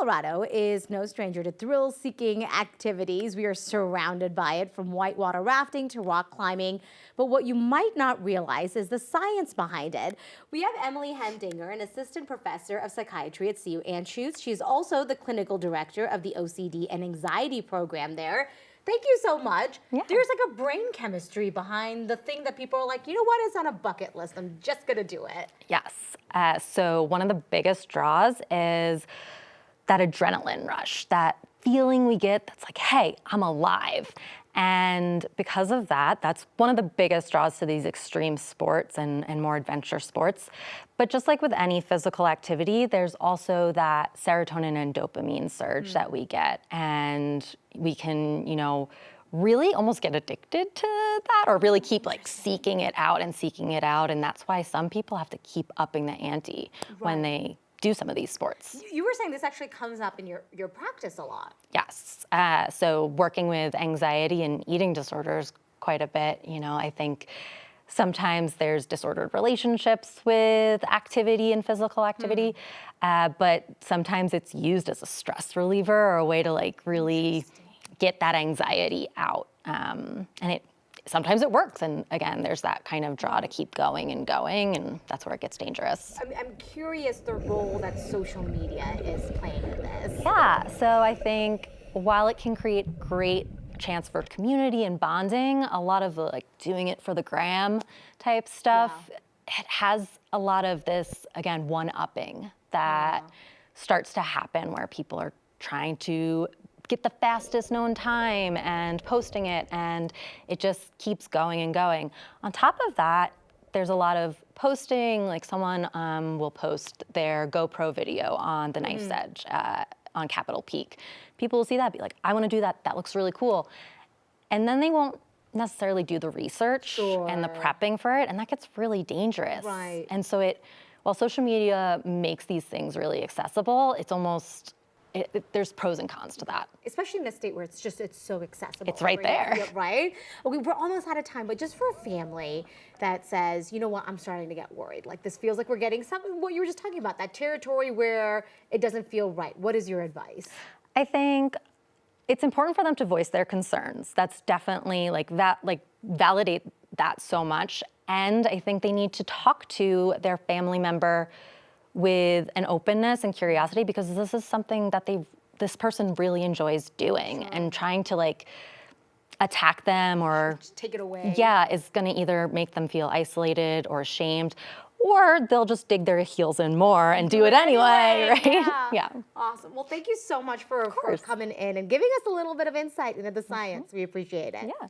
Colorado is no stranger to thrill-seeking activities. We are surrounded by it, from whitewater rafting to rock climbing. But what you might not realize is the science behind it. We have Emily Hendinger, an assistant professor of psychiatry at CU Anschutz. She's also the clinical director of the OCD and anxiety program there. Thank you so much. Yeah. There's like a brain chemistry behind the thing that people are like, you know what, it's on a bucket list. I'm just gonna do it. Yes. So one of the biggest draws is that adrenaline rush, that feeling we get that's like, hey, I'm alive. And because of that, that's one of the biggest draws to these extreme sports and more adventure sports. But just like with any physical activity, there's also that serotonin and dopamine surge that we get. And we can, really almost get addicted to that, or really keep like seeking it out. And that's why some people have to keep upping the ante when they do some of these sports. You were saying this actually comes up in your practice a lot. Yes. So working with anxiety and eating disorders quite a bit, I think sometimes there's disordered relationships with activity and physical activity, but sometimes it's used as a stress reliever or a way to like really get that anxiety out. And sometimes it works, and again, there's that kind of draw to keep going, and that's where it gets dangerous. I'm curious the role that social media is playing in this. Yeah, so I think while it can create great chance for community and bonding, a lot of the like doing it for the gram type stuff, it has a lot of this, again, one-upping that starts to happen where people are trying to get the fastest known time and posting it, and it just keeps going and going. On top of that, there's a lot of posting, like someone will post their GoPro video on the knife's edge on Capitol Peak. People will see that, be like, I want to do that, that looks really cool. And then they won't necessarily do the research and the prepping for it, and that gets really dangerous. Right. And so while social media makes these things really accessible, it's almost, there's pros and cons to that. Especially in a state where it's so accessible. It's right there. Right? Okay, we're almost out of time, but just for a family that says, you know what, I'm starting to get worried. Like this feels like we're getting something, what you were just talking about, that territory where it doesn't feel right. What is your advice? I think it's important for them to voice their concerns. That's definitely validate that so much. And I think they need to talk to their family member with an openness and curiosity, because this is something that this person really enjoys doing, and trying to like attack them or just take it away. Yeah, is gonna either make them feel isolated or ashamed, or they'll just dig their heels in more and do it anyway, right? Yeah. Awesome. Well, thank you so much for coming in and giving us a little bit of insight into the science. We appreciate it. Yeah.